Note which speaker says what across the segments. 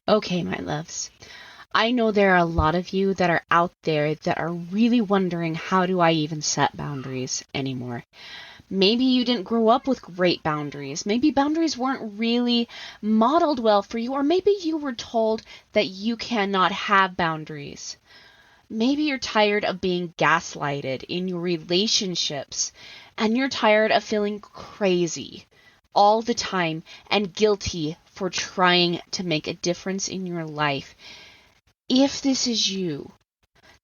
Speaker 1: Okay, my loves. I know there are a lot of you that are out there that are really wondering, how do I even set boundaries anymore? Maybe you didn't grow up with great boundaries. Maybe boundaries weren't really modeled well for you, or maybe you were told that you cannot have boundaries. Maybe you're tired of being gaslighted in your relationships, and you're tired of feeling crazy all the time and guilty for trying to make a difference in your life. If this is you,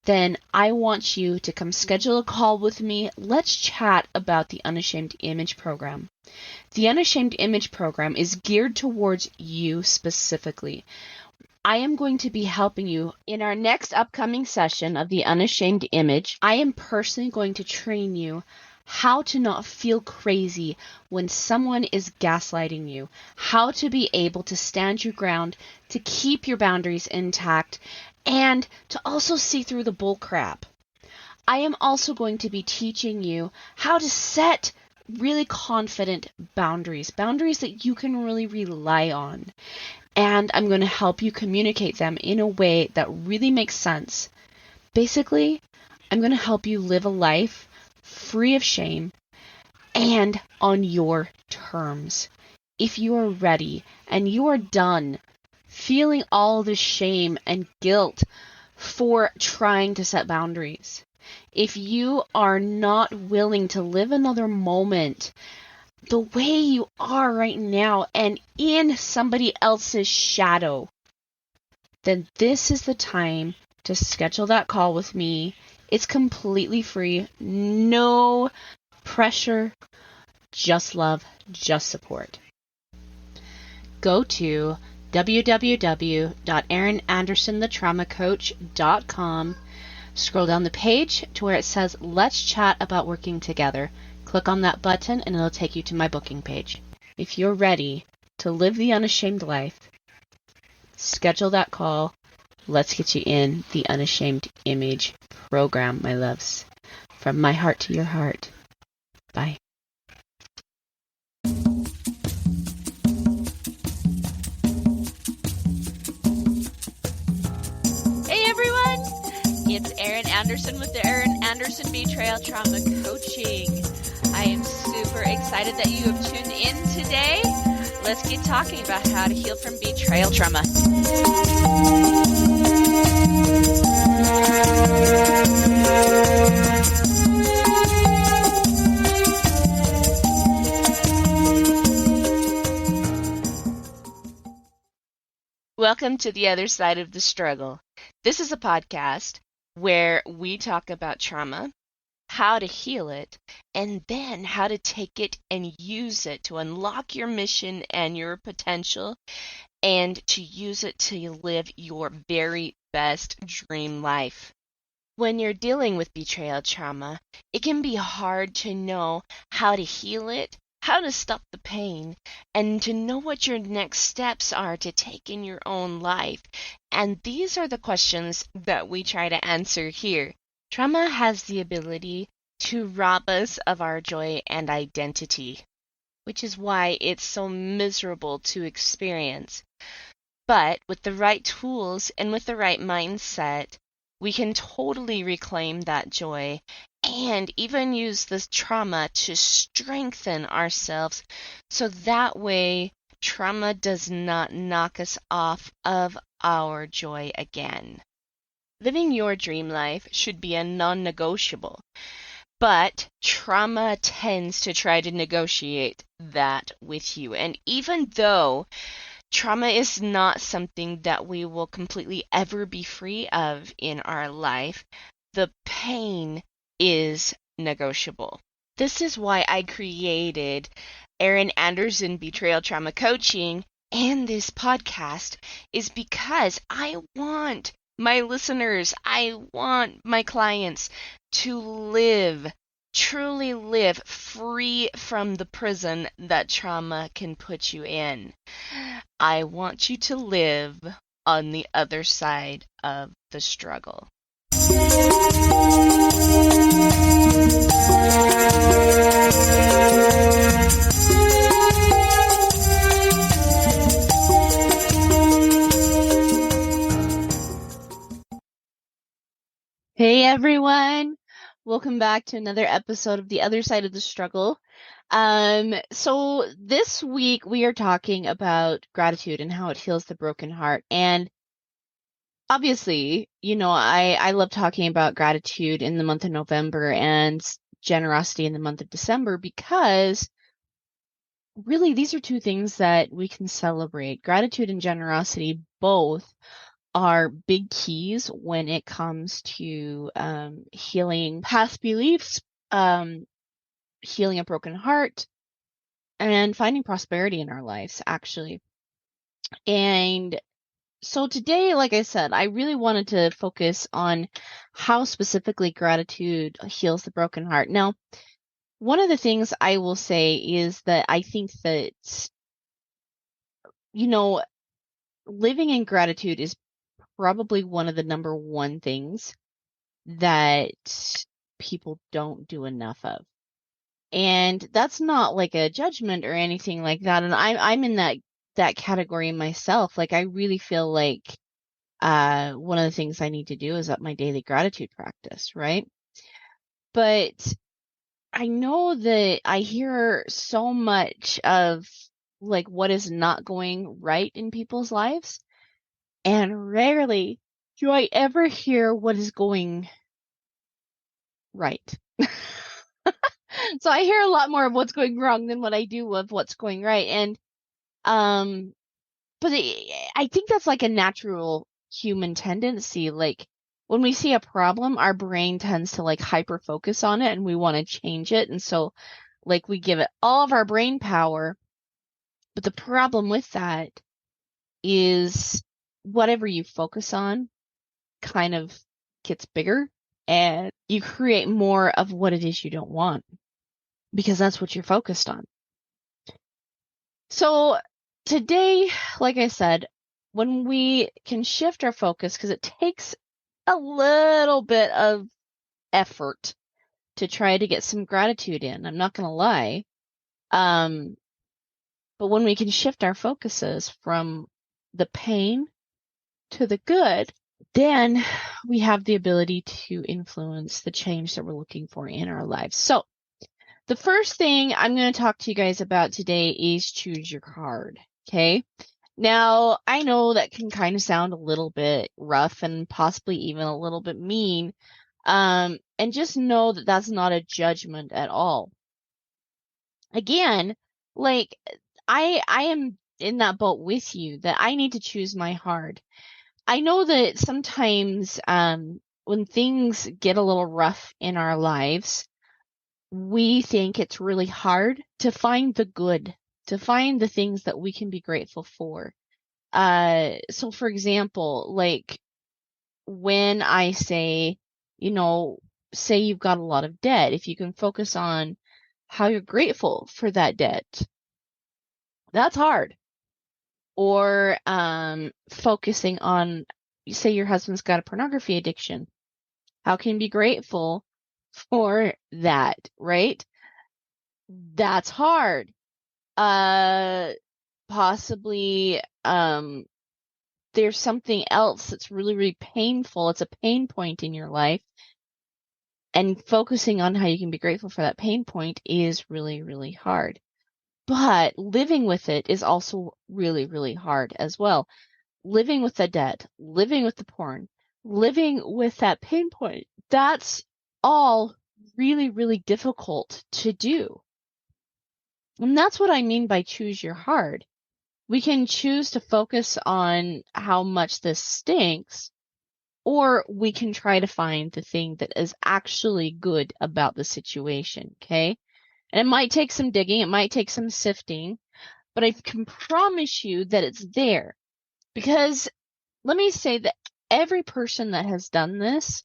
Speaker 1: then I want you to come schedule a call with me. Let's chat about the Unashamed Image Program. The Unashamed Image Program is geared towards you specifically. I am going to be helping you in our next upcoming session of the Unashamed Image. I am personally going to train you how to not feel crazy when someone is gaslighting you, how to be able to stand your ground, to keep your boundaries intact, and to also see through the bull crap. I am also going to be teaching you how to set really confident boundaries that you can really rely on. And I'm going to help you communicate them in a way that really makes sense. Basically, I'm going to help you live a life free of shame and on your terms. If you are ready and you are done feeling all the shame and guilt for trying to set boundaries, if you are not willing to live another moment the way you are right now and in somebody else's shadow, then this is the time to schedule that call with me. It's completely free, no pressure, just love, just support. Go to www.erinandersonthetraumacoach.com. Scroll down the page to where it says, Let's Chat About Working Together. Click on that button and it'll take you to my booking page. If you're ready to live the unashamed life, schedule that call. Let's get you in the Unashamed Image Program, my loves. From my heart to your heart. Bye.
Speaker 2: Hey everyone! It's Erin Anderson with the Erin Anderson Betrayal Trauma Coaching. I am super excited that you have tuned in today. Let's get talking about how to heal from betrayal trauma. Welcome to the other side of the struggle. This is a podcast where we talk about trauma, how to heal it, and then how to take it and use it to unlock your mission and your potential, and to use it to live your very best dream life. When you're dealing with betrayal trauma, it can be hard to know how to heal it, how to stop the pain, and to know what your next steps are to take in your own life. And these are the questions that we try to answer here. Trauma has the ability to rob us of our joy and identity, which is why it's so miserable to experience. But with the right tools and with the right mindset, we can totally reclaim that joy and even use this trauma to strengthen ourselves, so that way trauma does not knock us off of our joy again. Living your dream life should be a non-negotiable, but trauma tends to try to negotiate that with you. And even though trauma is not something that we will completely ever be free of in our life, the pain is negotiable. This is why I created Erin Anderson Betrayal Trauma Coaching and this podcast, is because I want my listeners, I want my clients to live, truly live free from the prison that trauma can put you in. I want you to live on the other side of the struggle.
Speaker 1: Hey everyone! Welcome back to another episode of The Other Side of the Struggle. So this week we are talking about gratitude and how it heals the broken heart. And obviously, I love talking about gratitude in the month of November and generosity in the month of December because really these are two things that we can celebrate. Gratitude and generosity both are big keys when it comes to healing past beliefs, um, healing a broken heart, and finding prosperity in our lives, actually. And so today, like I said, I really wanted to focus on how specifically gratitude heals the broken heart. Now, one of the things I will say is that I think that, you know, living in gratitude is probably one of the number one things that people don't do enough of. And that's not like a judgment or anything like that. And I'm in that category myself. Like I really feel like one of the things I need to do is up my daily gratitude practice, right? But I know that I hear so much of like what is not going right in people's lives, and rarely do I ever hear what is going right. So I hear a lot more of what's going wrong than what I do of what's going right. And um but I think that's like a natural human tendency. Like when we see a problem, our brain tends to like hyper focus on it and we want to change it. And so like we give it all of our brain power. But the problem with that is whatever you focus on kind of gets bigger and you create more of what it is you don't want because that's what you're focused on. So today, like I said, when we can shift our focus, because it takes a little bit of effort to try to get some gratitude in, I'm not going to lie. Um, but when we can shift our focuses from the pain to the good, then we have the ability to influence the change that we're looking for in our lives. So the first thing I'm going to talk to you guys about today is choose your card. Okay. Now, I know that can kind of sound a little bit rough and possibly even a little bit mean. And just know that that's not a judgment at all. Again, like I am in that boat with you that I need to choose my heart. I know that sometimes when things get a little rough in our lives, we think it's really hard to find the good, to find the things that we can be grateful for. So for example, like when I say, you know, say you've got a lot of debt, if you can focus on how you're grateful for that debt, that's hard. Or focusing on, say your husband's got a pornography addiction. How can you be grateful for that, right? That's hard. Uh, possibly, there's something else that's really, really painful. It's a pain point in your life. And focusing on how you can be grateful for that pain point is really, really hard. But living with it is also really, really hard as well. Living with the debt, living with the porn, living with that pain point, that's all really, really difficult to do. And that's what I mean by choose your heart. We can choose to focus on how much this stinks, or we can try to find the thing that is actually good about the situation, okay? And it might take some digging, it might take some sifting, but I can promise you that it's there. Because let me say that every person that has done this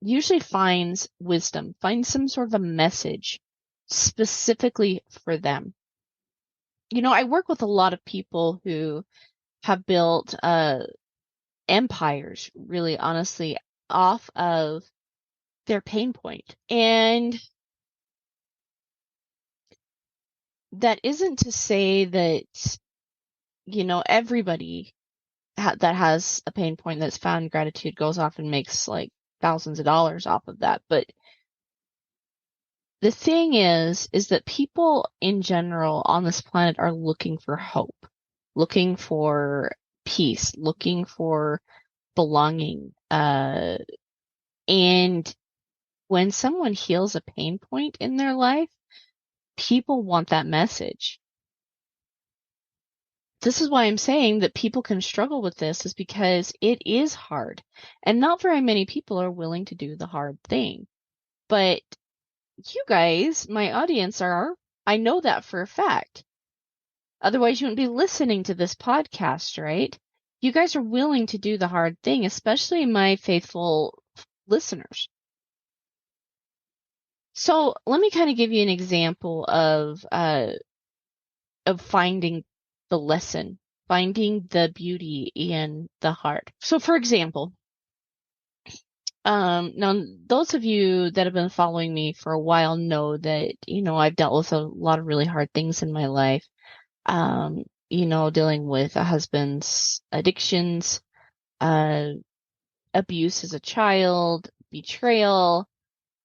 Speaker 1: usually finds wisdom, finds some sort of a message specifically for them. You know, I work with a lot of people who have built empires, really honestly, off of their pain point. And that isn't to say that, you know, everybody that has a pain point that's found gratitude goes off and makes like thousands of dollars off of that. But the thing is that people in general on this planet are looking for hope, looking for peace, looking for belonging. And when someone heals a pain point in their life, people want that message. This is why I'm saying that people can struggle with this, is because it is hard. And not very many people are willing to do the hard thing. But you guys, my audience, are. I know that for a fact. Otherwise, you wouldn't be listening to this podcast, right? You guys are willing to do the hard thing, especially my faithful listeners. So let me kind of give you an example of finding the lesson, finding the beauty in the hard. So, for example, now those of you that have been following me for a while know that, I've dealt with a lot of really hard things in my life. Dealing with a husband's addictions, abuse as a child, betrayal,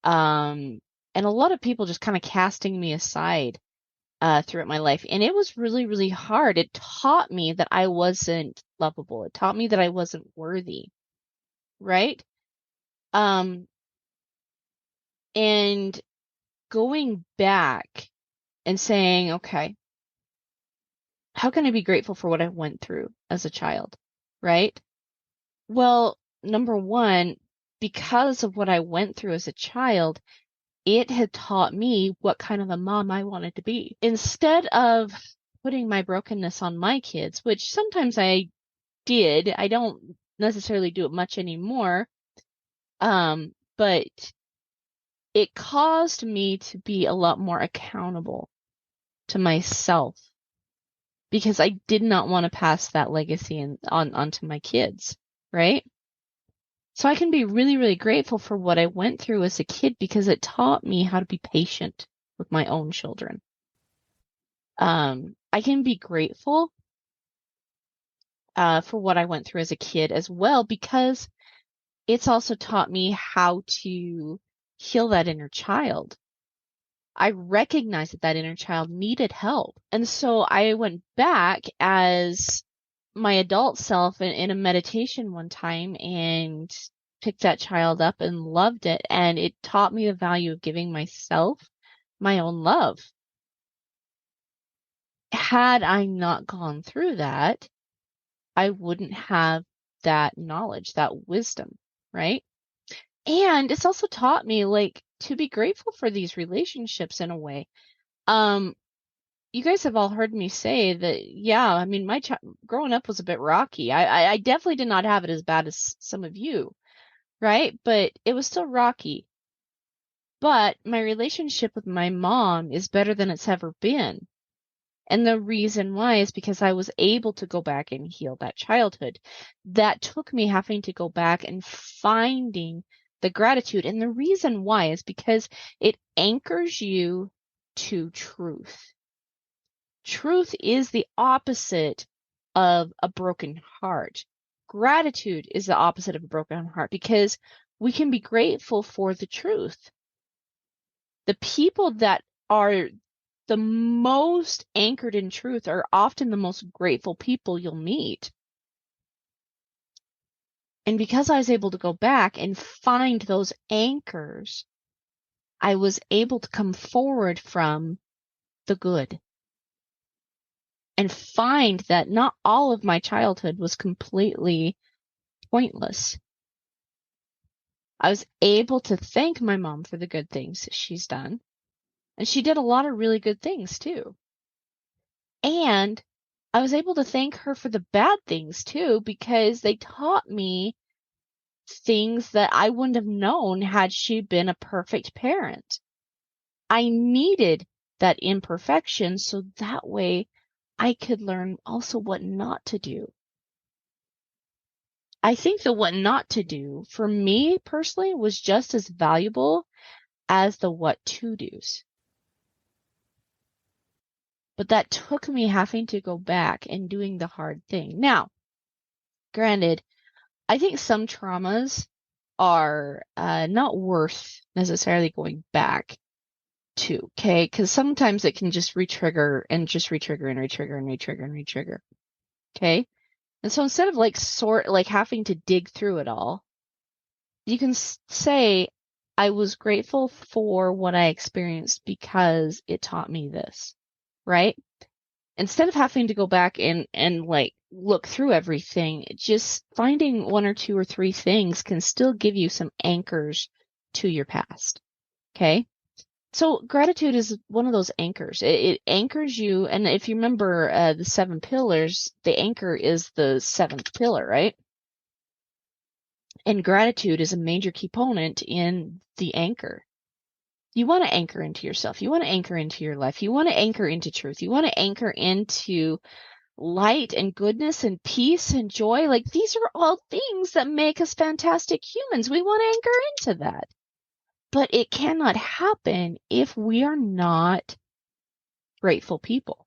Speaker 1: and a lot of people just kind of casting me aside throughout my life. And it was really, really hard. It taught me that I wasn't lovable. It taught me that I wasn't worthy, right? And going back and saying, okay, how can I be grateful for what I went through as a child, right? Well, number one, because of what I went through as a child, it had taught me what kind of a mom I wanted to be. Instead of putting my brokenness on my kids, which sometimes I did, I don't necessarily do it much anymore, but it caused me to be a lot more accountable to myself because I did not want to pass that legacy onto my kids, right? So I can be really, really grateful for what I went through as a kid because it taught me how to be patient with my own children. I can be grateful for what I went through as a kid as well because it's also taught me how to heal that inner child. I recognized that that inner child needed help. And so I went back as my adult self in a meditation one time and picked that child up and loved it. And it taught me the value of giving myself my own love. Had I not gone through that, I wouldn't have that knowledge, that wisdom, right? And it's also taught me like to be grateful for these relationships in a way. You guys have all heard me say that, yeah, I mean, my growing up was a bit rocky. I definitely did not have it as bad as some of you, right? But it was still rocky. But my relationship with my mom is better than it's ever been. And the reason why is because I was able to go back and heal that childhood. That took me having to go back and finding the gratitude. And the reason why is because it anchors you to truth. Truth is the opposite of a broken heart. Gratitude is the opposite of a broken heart because we can be grateful for the truth. The people that are the most anchored in truth are often the most grateful people you'll meet. And because I was able to go back and find those anchors, I was able to come forward from the good and find that not all of my childhood was completely pointless. I was able to thank my mom for the good things she's done. And she did a lot of really good things too. And I was able to thank her for the bad things too, because they taught me things that I wouldn't have known had she been a perfect parent. I needed that imperfection so that way I could learn also what not to do. I think the what not to do for me personally was just as valuable as the what to do's. But that took me having to go back and doing the hard thing. Now, Granted, I think some traumas are not worth necessarily going back to, okay? Because sometimes it can just re-trigger and just re-trigger and re-trigger and re-trigger and re-trigger, okay? And so instead of like having to dig through it all, you can say, I was grateful for what I experienced because it taught me this, right? Instead of having to go back and like look through everything, just finding one or two or three things can still give you some anchors to your past. Okay? So gratitude is one of those anchors. It anchors you, and if you remember the 7 pillars, the anchor is the 7th pillar, right? And gratitude is a major component in the anchor. You want to anchor into yourself. You want to anchor into your life. You want to anchor into truth. You want to anchor into light and goodness and peace and joy. Like, these are all things that make us fantastic humans. We want to anchor into that. But it cannot happen if we are not grateful people.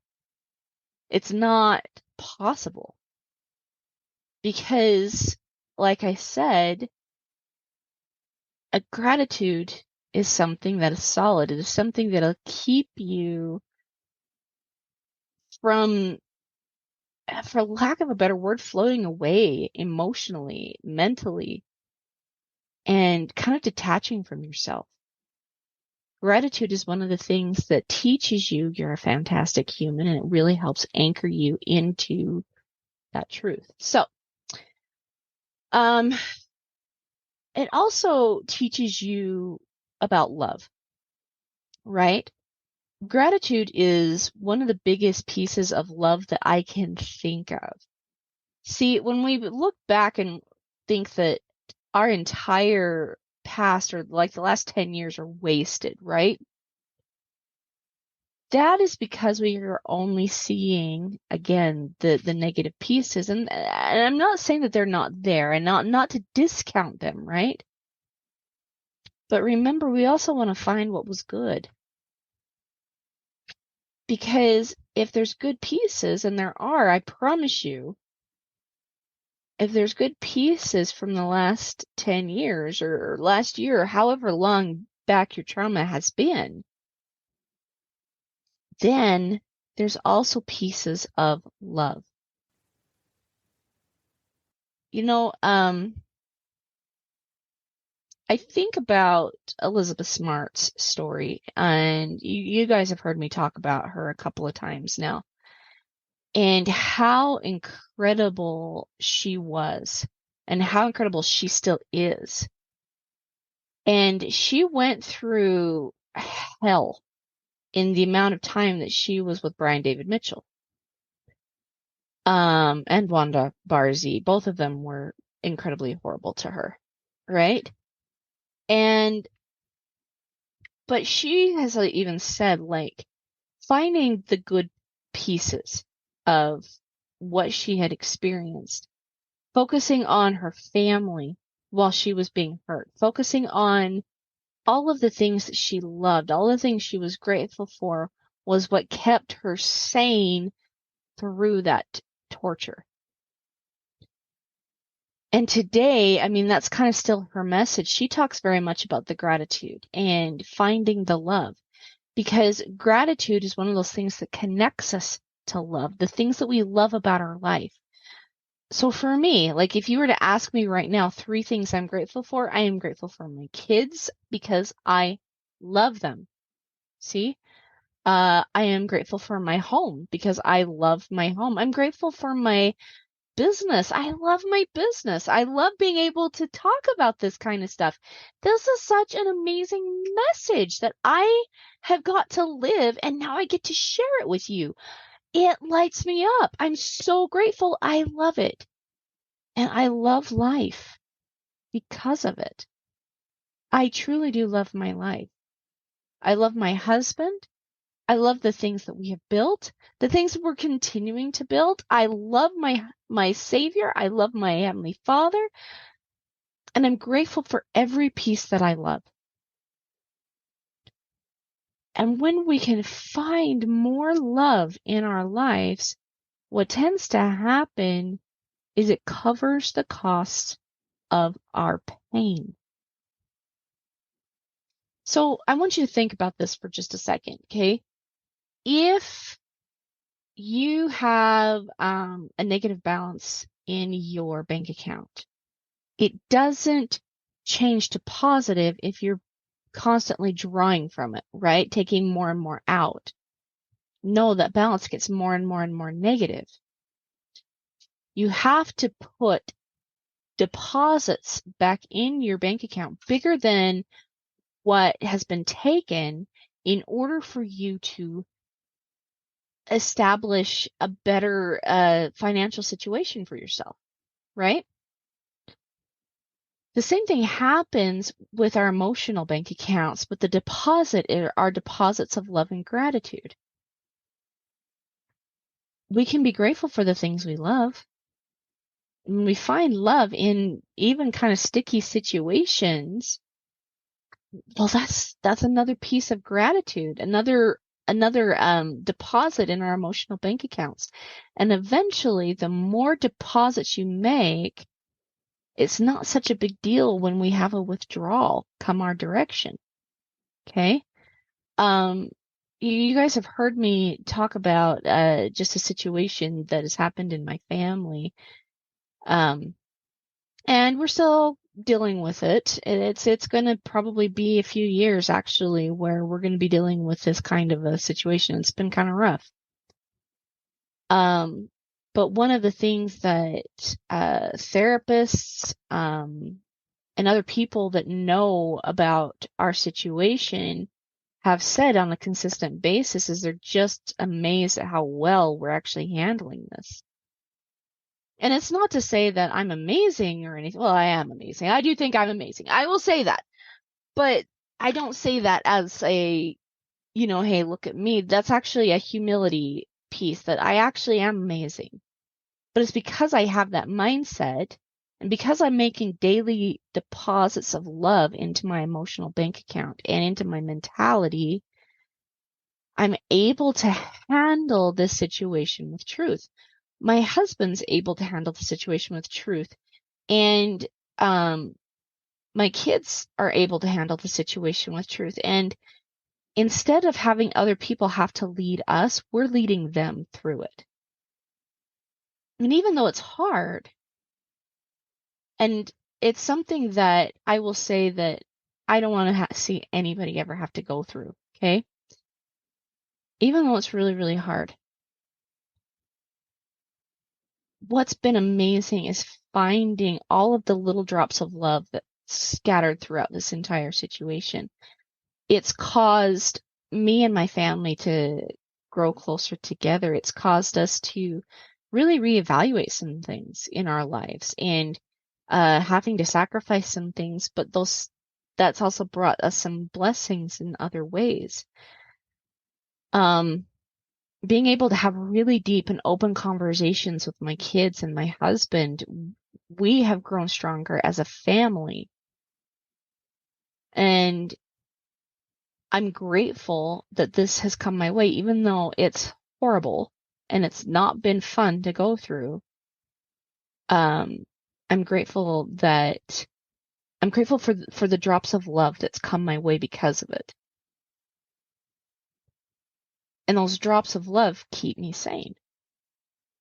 Speaker 1: It's not possible. Because, like I said, a gratitude is something that is solid. It is something that'll keep you from, for lack of a better word, floating away emotionally, mentally, and kind of detaching from yourself. Gratitude is one of the things that teaches you you're a fantastic human, and it really helps anchor you into that truth. So, it also teaches you about love, right? Gratitude is one of the biggest pieces of love that I can think of. See, when we look back and think that our entire past or like the last 10 years are wasted, right? That is because we are only seeing, again, the negative pieces. And I'm not saying that they're not there, and not to discount them, right? But remember, we also want to find what was good. Because if there's good pieces, and there are, I promise you, if there's good pieces from the last 10 years or last year, or however long back your trauma has been, then there's also pieces of love. You know, I think about Elizabeth Smart's story, and you guys have heard me talk about her a couple of times now, and how incredible she was, and how incredible she still is. And she went through hell in the amount of time that she was with Brian David Mitchell, and Wanda Barzee. Both of them were incredibly horrible to her, right? But she has even said, like, finding the good pieces of what she had experienced, focusing on her family while she was being hurt, focusing on all of the things that she loved, all the things she was grateful for, was what kept her sane through that torture. And today, I mean, that's kind of still her message. She talks very much about the gratitude and finding the love, because gratitude is one of those things that connects us to love, the things that we love about our life. So for me, like, if you were to ask me right now 3 things I'm grateful for, I am grateful for my kids because I love them. See? I am grateful for my home because I love my home. I'm grateful for my business. I love my business. I love being able to talk about this kind of stuff. This is such an amazing message that I have got to live, and now I get to share it with you. It lights me up. I'm so grateful. I love it. And I love life because of it. I truly do love my life. I love my husband. I love the things that we have built, the things that we're continuing to build. I love my Savior. I love my Heavenly Father. And I'm grateful for every piece that I love. And when we can find more love in our lives, what tends to happen is it covers the cost of our pain. So I want you to think about this for just a second, okay? If you have a negative balance in your bank account, it doesn't change to positive if you're constantly drawing from it, right? Taking more and more out. No, that balance gets more and more and more negative. You have to put deposits back in your bank account bigger than what has been taken in order for you to establish a better financial situation for yourself, right? The same thing happens with our emotional bank accounts, but the deposit are deposits of love and gratitude. We can be grateful for the things we love. When we find love in even kind of sticky situations, well, that's another piece of gratitude, another deposit in our emotional bank accounts. And eventually, the more deposits you make, it's not such a big deal when we have a withdrawal come our direction. Okay? You guys have heard me talk about just a situation that has happened in my family. And we're still dealing with it. It's going to probably be a few years actually where we're going to be dealing with this kind of a situation. It's been kind of rough. But one of the things that therapists and other people that know about our situation have said on a consistent basis is they're just amazed at how well we're actually handling this. And it's not to say that I'm amazing or anything. Well, I am amazing. I do think I'm amazing. I will say that. But I don't say that as a, hey, look at me. That's actually a humility piece that I actually am amazing. But it's because I have that mindset and because I'm making daily deposits of love into my emotional bank account and into my mentality, I'm able to handle this situation with truth. My husband's able to handle the situation with truth. And my kids are able to handle the situation with truth. And instead of having other people have to lead us, we're leading them through it. And even though it's hard, and it's something that I will say that I don't want to see anybody ever have to go through, okay? Even though it's really, really hard. What's been amazing is finding all of the little drops of love that's scattered throughout this entire situation. It's caused me and my family to grow closer together. It's caused us to really reevaluate some things in our lives and having to sacrifice some things, but that's also brought us some blessings in other ways. Being able to have really deep and open conversations with my kids and my husband, we have grown stronger as a family. And I'm grateful that this has come my way, even though it's horrible and it's not been fun to go through. I'm grateful for the drops of love that's come my way because of it. And those drops of love keep me sane.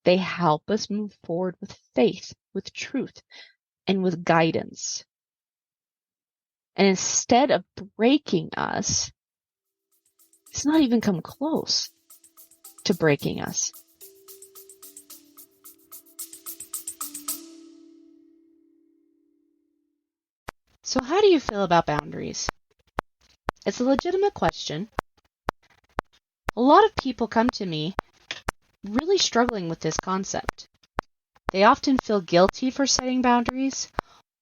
Speaker 1: They help us move forward with faith, with truth, and with guidance. And instead of breaking us, it's not even come close to breaking us. So how do you feel about boundaries? It's a legitimate question. A lot of people come to me really struggling with this concept. They often feel guilty for setting boundaries,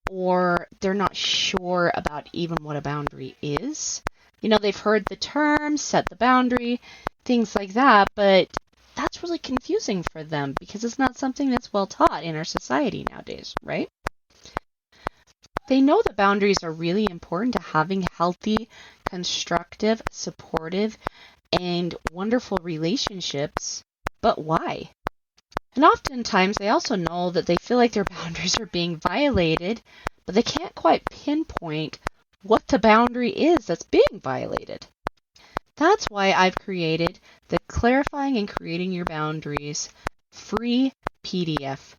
Speaker 1: or they're not sure about even what a boundary is. They've heard the term, set the boundary, things like that, but that's really confusing for them because it's not something that's well taught in our society nowadays, right? They know that boundaries are really important to having healthy, constructive, supportive, and wonderful relationships, but why? And oftentimes they also know that they feel like their boundaries are being violated, but they can't quite pinpoint what the boundary is that's being violated. That's why I've created the Clarifying and Creating Your Boundaries free PDF.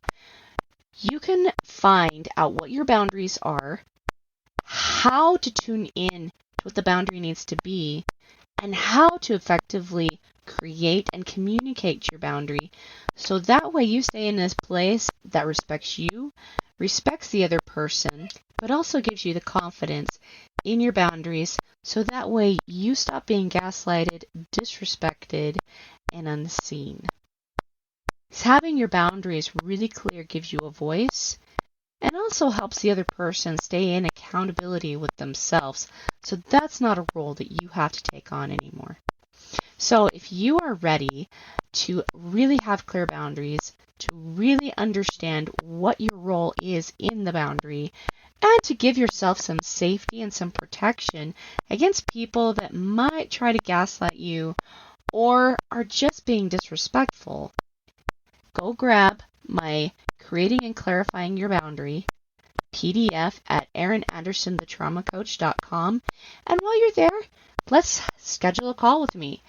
Speaker 1: You can find out what your boundaries are, how to tune in to what the boundary needs to be, and how to effectively create and communicate your boundary so that way you stay in this place that respects you, respects the other person, but also gives you the confidence in your boundaries so that way you stop being gaslighted, disrespected, and unseen. Having your boundaries really clear gives you a voice and also helps the other person stay in accountability with themselves. So that's not a role that you have to take on anymore. So if you are ready to really have clear boundaries, to really understand what your role is in the boundary, and to give yourself some safety and some protection against people that might try to gaslight you or are just being disrespectful, go grab my Creating and Clarifying Your Boundary PDF at erinandersonthetraumacoach.com. And while you're there, let's schedule a call with me.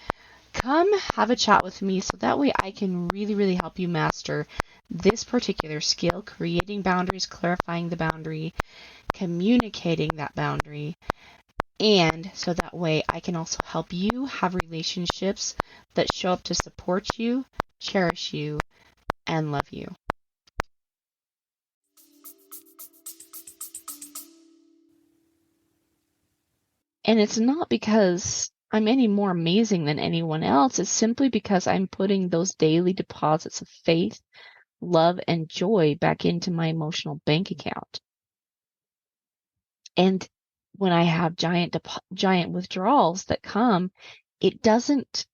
Speaker 1: Come have a chat with me so that way I can really, really help you master this particular skill, creating boundaries, clarifying the boundary, communicating that boundary, and so that way I can also help you have relationships that show up to support you, cherish you, and love you. And it's not because I'm any more amazing than anyone else. It's simply because I'm putting those daily deposits of faith, love, and joy back into my emotional bank account. And when I have giant withdrawals that come, it doesn't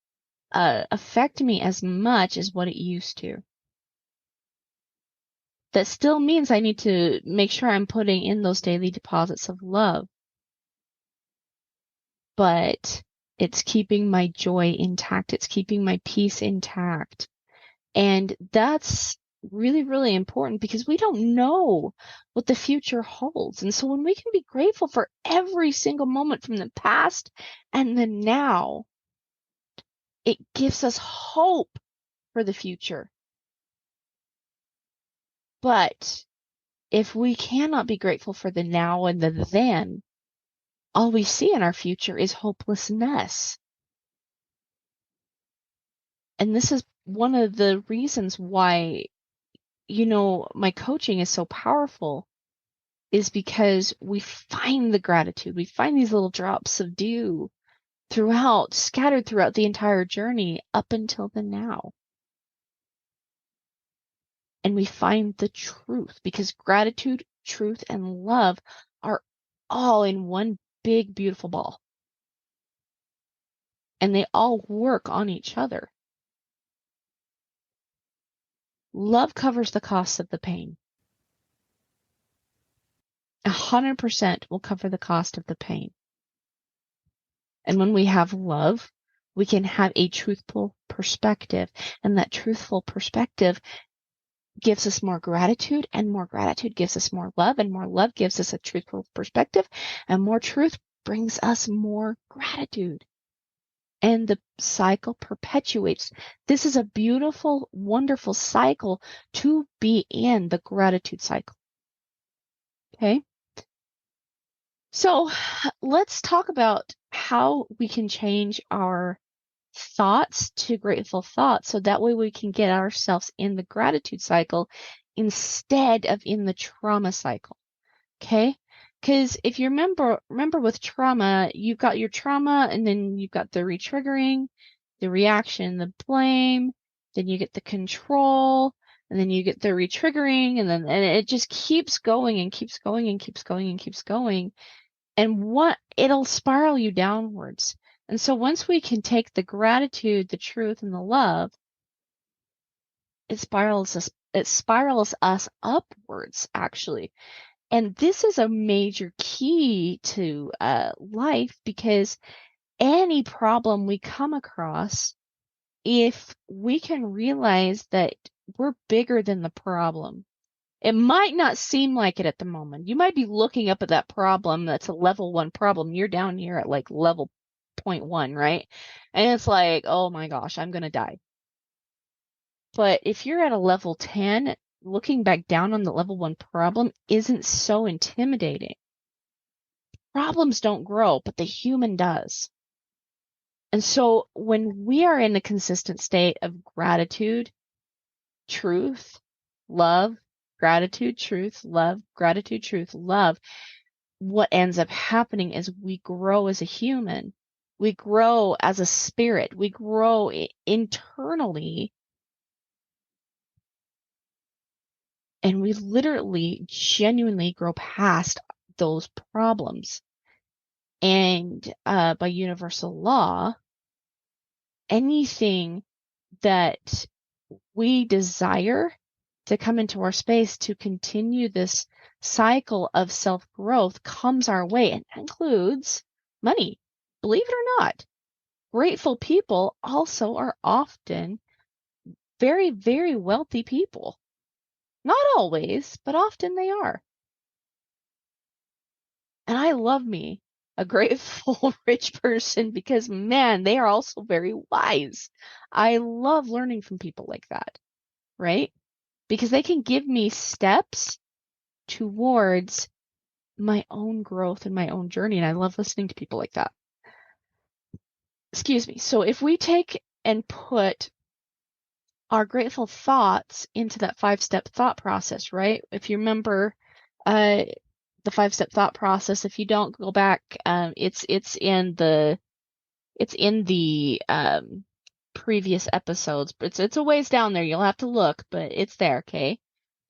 Speaker 1: affect me as much as what it used to. That still means I need to make sure I'm putting in those daily deposits of love. But it's keeping my joy intact. It's keeping my peace intact. And that's really, really important because we don't know what the future holds. And so when we can be grateful for every single moment from the past and the now, it gives us hope for the future. But if we cannot be grateful for the now and the then, all we see in our future is hopelessness. And this is one of the reasons why, my coaching is so powerful is because we find the gratitude. We find these little drops of dew scattered throughout the entire journey up until the now. And we find the truth because gratitude, truth, and love are all in one big, beautiful ball. And they all work on each other. Love covers the cost of the pain. 100% will cover the cost of the pain. And when we have love, we can have a truthful perspective. And that truthful perspective gives us more gratitude, and more gratitude gives us more love, and more love gives us a truthful perspective, and more truth brings us more gratitude. And the cycle perpetuates. This is a beautiful, wonderful cycle to be in, the gratitude cycle. Okay? So let's talk about how we can change our thoughts to grateful thoughts so that way we can get ourselves in the gratitude cycle instead of in the trauma cycle. Okay? Because if you remember with trauma, you've got your trauma and then you've got the retriggering, the reaction, the blame, then you get the control, and then you get the retriggering, and it just keeps going and keeps going and keeps going and keeps going. And it'll spiral you downwards. And so once we can take the gratitude, the truth, and the love, it spirals us upwards, actually. And this is a major key to life because any problem we come across, if we can realize that we're bigger than the problem. It might not seem like it at the moment. You might be looking up at that problem that's a level 1 problem. You're down here at like level 0.1, right? And it's like, oh my gosh, I'm gonna die. But if you're at a level 10, looking back down on the level 1 problem isn't so intimidating. Problems don't grow, but the human does. And so when we are in a consistent state of gratitude, truth, love, gratitude, truth, love, gratitude, truth, love, what ends up happening is we grow as a human. We grow as a spirit. We grow internally, and we literally, genuinely grow past those problems. And by universal law, anything that we desire to come into our space to continue this cycle of self-growth comes our way, and includes money. Believe it or not, grateful people also are often very, very wealthy people. Not always, but often they are. And I love me a grateful rich person because, man, they are also very wise. I love learning from people like that, right? Because they can give me steps towards my own growth and my own journey. And I love listening to people like that. Excuse me. So if we take and put our grateful thoughts into that 5-step thought process, right? If you remember the 5-step thought process, if you don't go back, it's in the previous episodes. It's a ways down there. You'll have to look, but it's there, okay?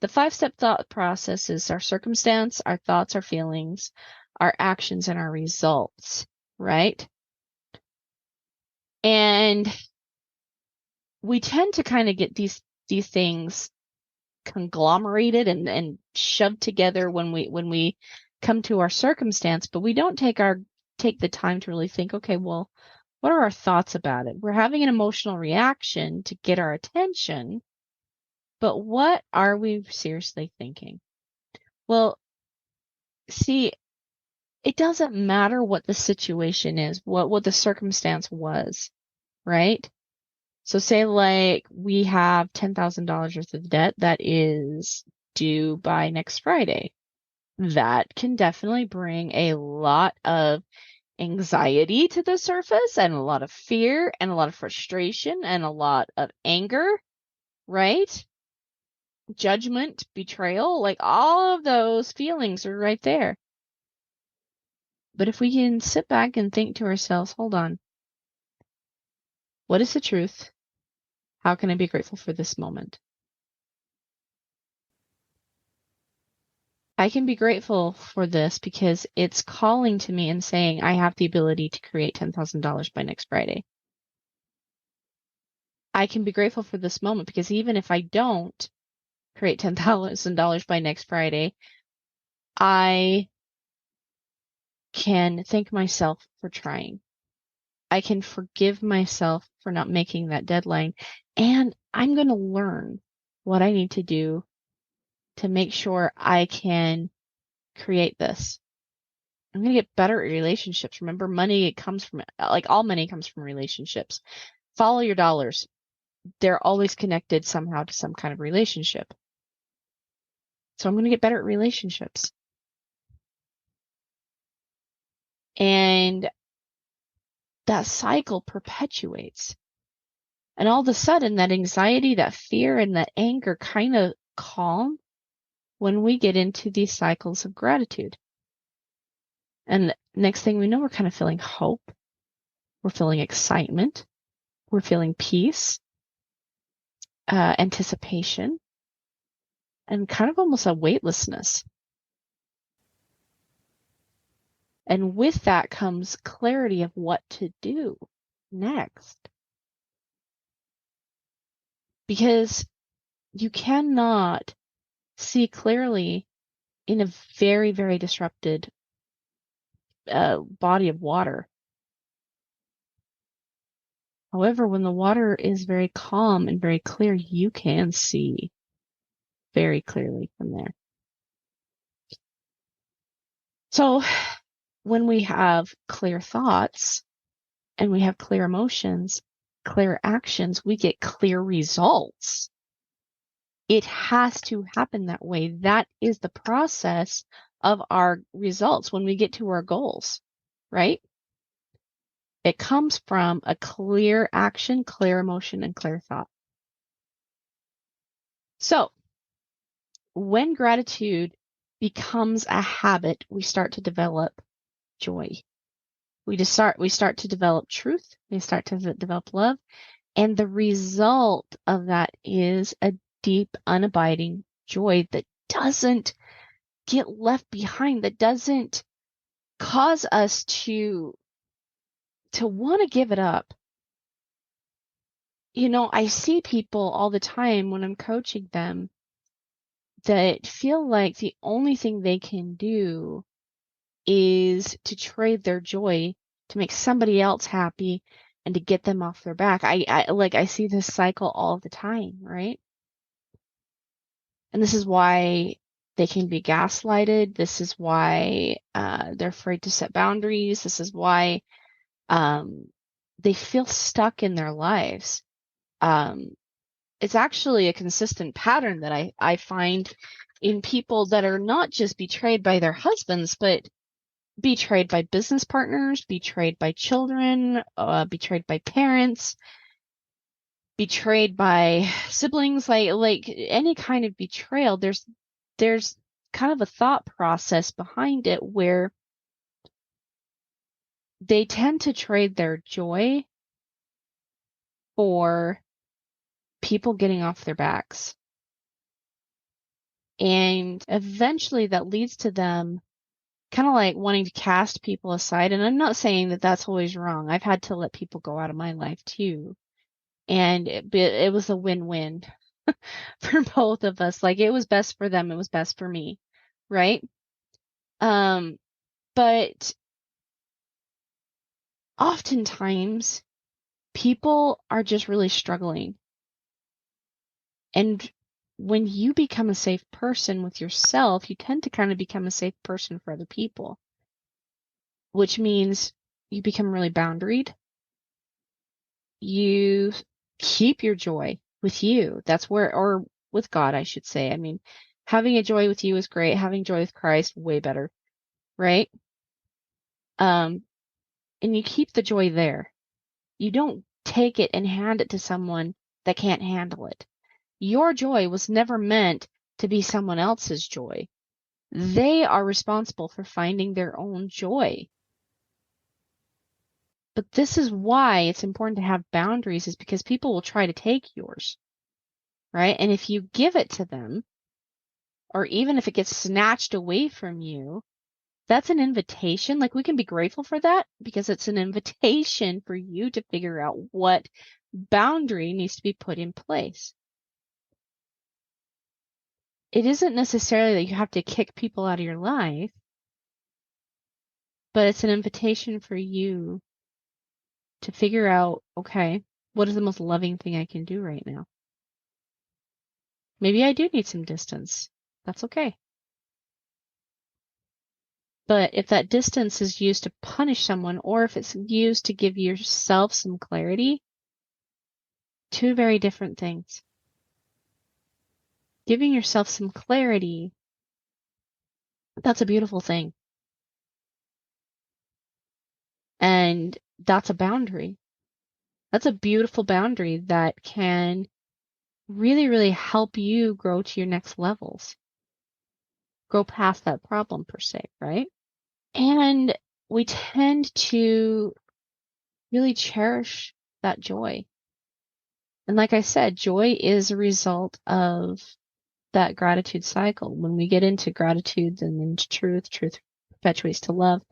Speaker 1: The 5-step thought process is our circumstance, our thoughts, our feelings, our actions, and our results, right? And we tend to kind of get these things conglomerated and shoved together when we come to our circumstance, but we don't take the time to really think, okay, well, what are our thoughts about it? We're having an emotional reaction to get our attention, but what are we seriously thinking? Well, see, it doesn't matter what the situation is, what the circumstance was, right? So say like we have $10,000 worth of debt that is due by next Friday. That can definitely bring a lot of anxiety to the surface, and a lot of fear, and a lot of frustration, and a lot of anger, right? Judgment, betrayal, like all of those feelings are right there. But if we can sit back and think to ourselves, hold on, what is the truth? How can I be grateful for this moment? I can be grateful for this because it's calling to me and saying I have the ability to create $10,000 by next Friday. I can be grateful for this moment because even if I don't create $10,000 by next Friday, I can thank myself for trying. I can forgive myself for not making that deadline. And I'm going to learn what I need to do to make sure I can create this. I'm going to get better at relationships. Remember, money, it comes from, like all money comes from relationships. Follow your dollars. They're always connected somehow to some kind of relationship. So I'm going to get better at relationships. And that cycle perpetuates. And all of a sudden, that anxiety, that fear, and that anger kind of calm when we get into these cycles of gratitude. And next thing we know, we're kind of feeling hope. We're feeling excitement. We're feeling peace, anticipation, and kind of almost a weightlessness. And with that comes clarity of what to do next. Because you cannot see clearly in a very, very disrupted body of water. However, when the water is very calm and very clear, you can see very clearly from there. So when we have clear thoughts and we have clear emotions, clear actions, we get clear results. It has to happen that way. That is the process of our results when we get to our goals, right? It comes from a clear action, clear emotion, and clear thought. So when gratitude becomes a habit, we start to develop joy. We start to develop truth. We start to develop love. And the result of that is a deep, unabiding joy that doesn't get left behind, that doesn't cause us to want to give it up. You know, I see people all the time when I'm coaching them that feel like the only thing they can do is to trade their joy to make somebody else happy and to get them off their back. I see this cycle all the time, right? And this is why they can be gaslighted. This is why they're afraid to set boundaries. This is why they feel stuck in their lives. It's actually a consistent pattern that I find in people that are not just betrayed by their husbands, but betrayed by business partners, betrayed by children, betrayed by parents, betrayed by siblings, like any kind of betrayal. There's kind of a thought process behind it where they tend to trade their joy for people getting off their backs. And eventually that leads to them kind of like wanting to cast people aside. And I'm not saying that that's always wrong. I've had to let people go out of my life too. And it was a win-win for both of us. Like it was best for them. It was best for me. Right? But oftentimes people are just really struggling. And when you become a safe person with yourself, you tend to kind of become a safe person for other people, which means you become really boundaried. You keep your joy with you. That's where, or with God, I should say. I mean, having a joy with you is great. Having joy with Christ, way better, right? And you keep the joy there. You don't take it and hand it to someone that can't handle it. Your joy was never meant to be someone else's joy. They are responsible for finding their own joy. But this is why it's important to have boundaries, is because people will try to take yours, right? And if you give it to them, or even if it gets snatched away from you, that's an invitation. Like we can be grateful for that because it's an invitation for you to figure out what boundary needs to be put in place. It isn't necessarily that you have to kick people out of your life, but it's an invitation for you to figure out, okay, what is the most loving thing I can do right now? Maybe I do need some distance. That's okay. But if that distance is used to punish someone, or if it's used to give yourself some clarity, two very different things. Giving yourself some clarity, that's a beautiful thing. And that's a boundary. That's a beautiful boundary that can really, really help you grow to your next levels. Grow past that problem per se, right? And we tend to really cherish that joy. And like I said, joy is a result of that gratitude cycle. When we get into gratitude and into truth, truth perpetuates to love,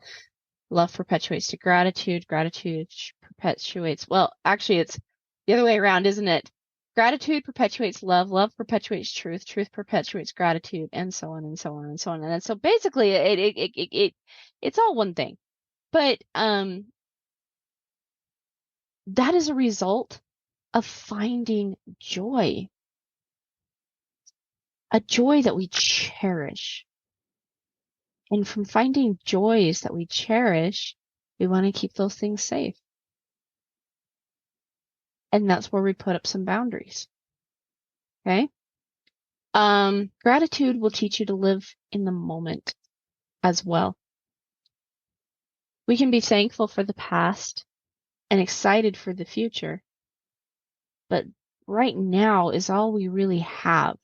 Speaker 1: love perpetuates to gratitude, gratitude perpetuates, well, actually it's the other way around, isn't it? Gratitude perpetuates love, love perpetuates truth, truth perpetuates gratitude, and so on and so on and so on. And so basically it's all one thing. But that is a result of finding joy, a joy that we cherish. And from finding joys that we cherish, we want to keep those things safe. And that's where we put up some boundaries. Okay? Gratitude will teach you to live in the moment as well. We can be thankful for the past and excited for the future, but right now is all we really have.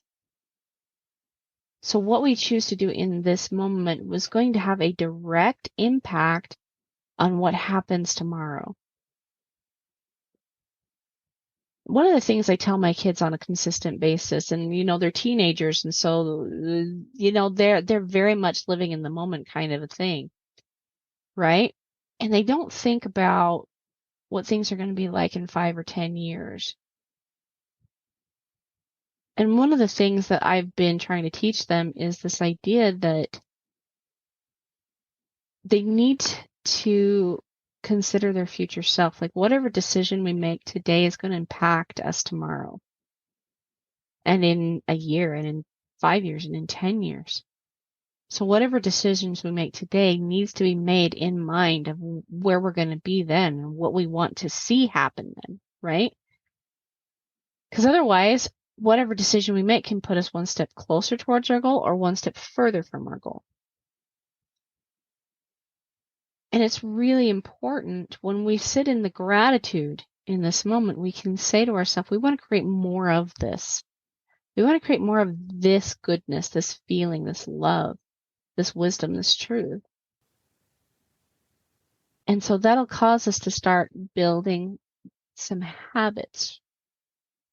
Speaker 1: So what we choose to do in this moment was going to have a direct impact on what happens tomorrow. One of the things I tell my kids on a consistent basis, and they're teenagers, and so they're very much living in the moment kind of a thing, right? And they don't think about what things are going to be like in 5 or 10 years. And one of the things that I've been trying to teach them is this idea that they need to consider their future self. Like whatever decision we make today is going to impact us tomorrow, and in a year, and in 5 years, and in 10 years. So whatever decisions we make today needs to be made in mind of where we're going to be then and what we want to see happen then, right? Because otherwise, whatever decision we make can put us one step closer towards our goal or one step further from our goal. And it's really important when we sit in the gratitude in this moment, we can say to ourselves, we want to create more of this. We want to create more of this goodness, this feeling, this love, this wisdom, this truth. And so that'll cause us to start building some habits,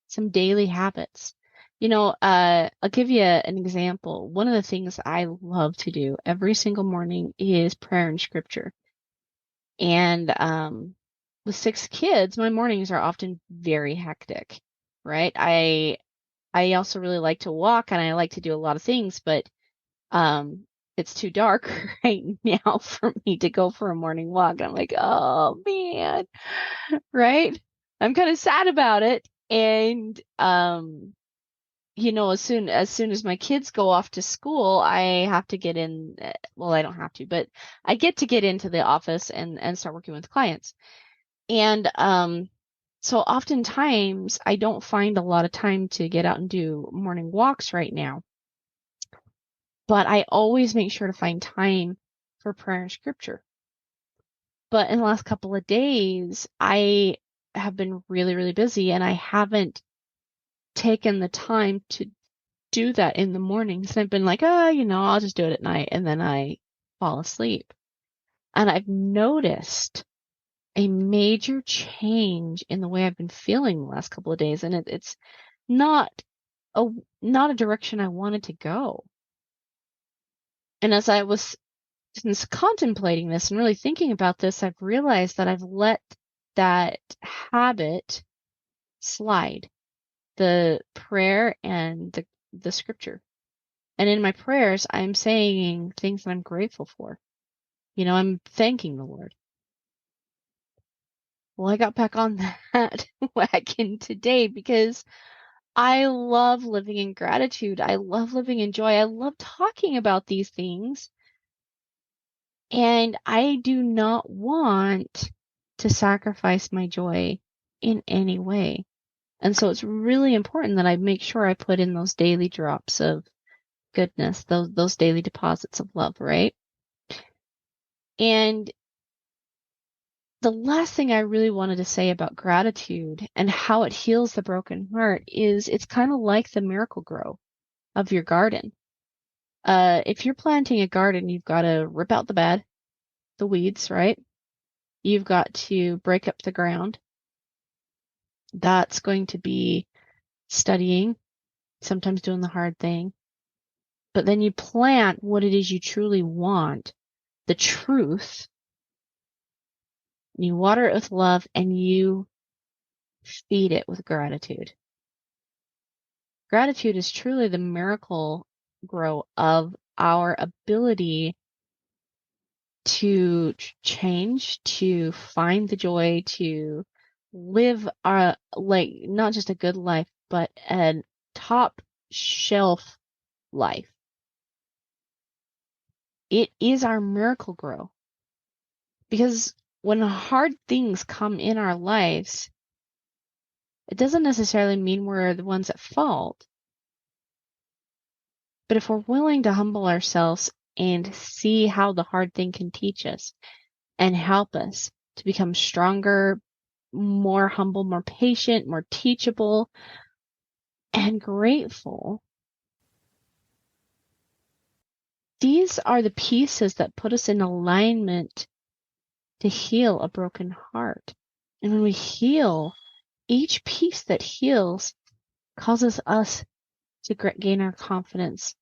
Speaker 1: some daily habits. I'll give you an example. One of the things I love to do every single morning is prayer and scripture. And with 6 kids, my mornings are often very hectic, right? I also really like to walk and I like to do a lot of things, but it's too dark right now for me to go for a morning walk. I'm like, oh man, right? I'm kind of sad about it. And as soon as my kids go off to school, I have to get in. Well, I don't have to, but I get into the office and start working with clients. And so oftentimes I don't find a lot of time to get out and do morning walks right now. But I always make sure to find time for prayer and scripture. But in the last couple of days, I have been really, really busy and I haven't taken the time to do that in the mornings. I've been like, I'll just do it at night, and then I fall asleep. And I've noticed a major change in the way I've been feeling the last couple of days, and it's not a direction I wanted to go. And as I was contemplating this and really thinking about this, I've realized that I've let that habit slide, the prayer and the scripture. And in my prayers, I'm saying things that I'm grateful for. I'm thanking the Lord. Well, I got back on that wagon today because I love living in gratitude. I love living in joy. I love talking about these things. And I do not want to sacrifice my joy in any way. And so it's really important that I make sure I put in those daily drops of goodness, those daily deposits of love, right? And the last thing I really wanted to say about gratitude and how it heals the broken heart is it's kind of like the miracle grow of your garden. If you're planting a garden, you've got to rip out the bed, the weeds, right? You've got to break up the ground. That's going to be studying, sometimes doing the hard thing. But then you plant what it is you truly want, the truth. You water it with love and you feed it with gratitude. Gratitude is truly the miracle grow of our ability to change, to find the joy, to live like not just a good life, but a top shelf life. It is our miracle grow. Because when hard things come in our lives, it doesn't necessarily mean we're the ones at fault. But if we're willing to humble ourselves and see how the hard thing can teach us and help us to become stronger, more humble, more patient, more teachable, and grateful, these are the pieces that put us in alignment to heal a broken heart. And when we heal, each piece that heals causes us to gain our confidence,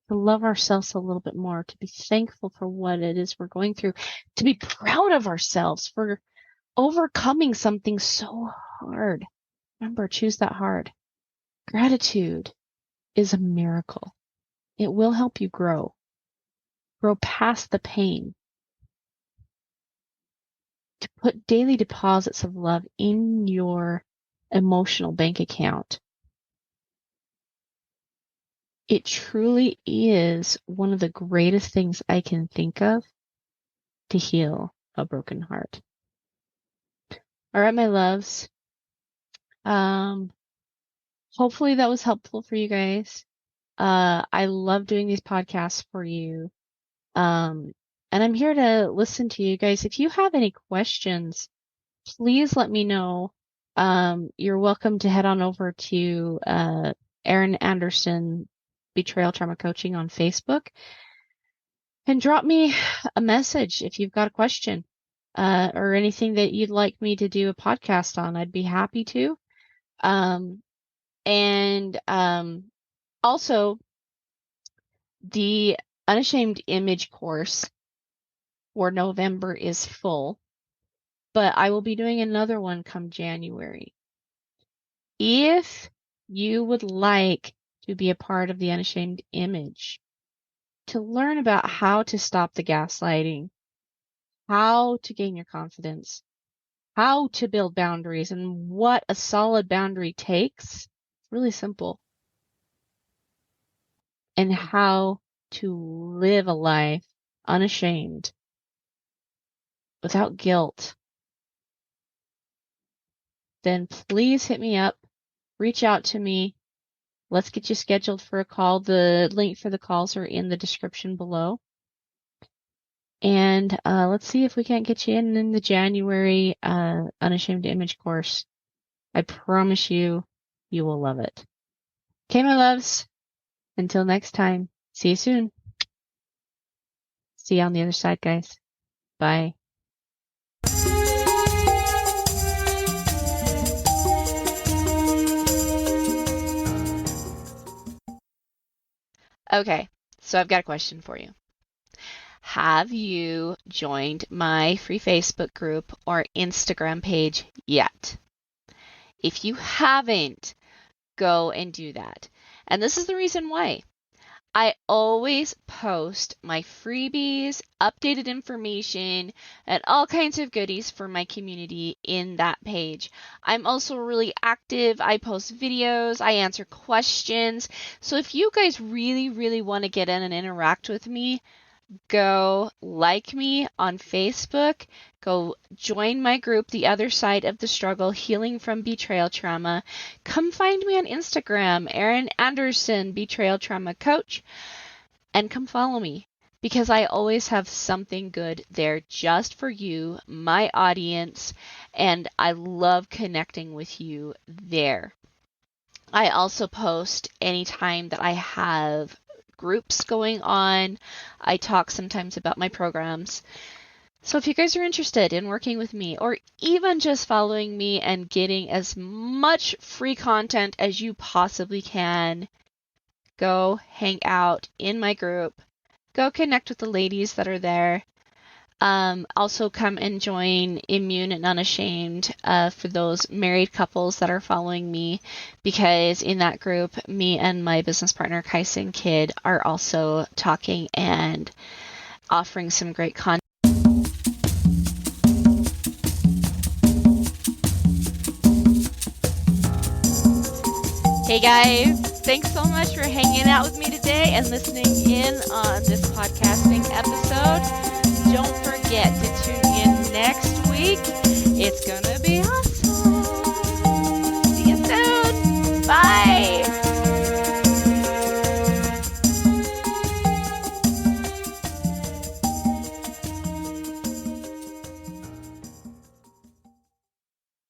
Speaker 1: to love ourselves a little bit more, to be thankful for what it is we're going through, to be proud of ourselves for overcoming something so hard. Remember, choose that hard. Gratitude is a miracle. It will help you grow past the pain, to put daily deposits of love in your emotional bank account. It truly is one of the greatest things I can think of to heal a broken heart. All right, my loves. Hopefully that was helpful for you guys. I love doing these podcasts for you. And I'm here to listen to you guys. If you have any questions, please let me know. You're welcome to head on over to Erin Anderson Betrayal Trauma Coaching on Facebook and drop me a message if you've got a question or anything that you'd like me to do a podcast on. I'd be happy to. Also, the Unashamed Image course for November is full, but I will be doing another one come January. If you would like to be a part of the Unashamed Image, to learn about how to stop the gaslighting, how to gain your confidence, how to build boundaries, and what a solid boundary takes, it's really simple, and how to live a life unashamed, without guilt, then please hit me up, reach out to me. Let's get you scheduled for a call. The link for the calls are in the description below. And let's see if we can't get you in the January Unashamed Image course. I promise you, you will love it. Okay, my loves. Until next time. See you soon. See you on the other side, guys. Bye. Okay, so I've got a question for you. Have you joined my free Facebook group or Instagram page yet? If you haven't, go and do that. And this is the reason why. I always post my freebies, updated information, and all kinds of goodies for my community in that page. I'm also really active. I post videos, I answer questions. So if you guys really, really want to get in and interact with me, go like me on Facebook, go join my group, The Other Side of the Struggle, Healing from Betrayal Trauma. Come find me on Instagram, Erin Anderson, Betrayal Trauma Coach, and come follow me because I always have something good there just for you, my audience, and I love connecting with you there. I also post anytime that I have groups going on. I talk sometimes about my programs. So if you guys are interested in working with me or even just following me and getting as much free content as you possibly can, go hang out in my group. Go connect with the ladies that are there. Also come and join Immune and Unashamed for those married couples that are following me, because in that group, me and my business partner, Kaisen Kidd, are also talking and offering some great content. Hey guys, thanks so much for hanging out with me today and listening in on this podcasting episode. Don't forget to tune in next week. It's going to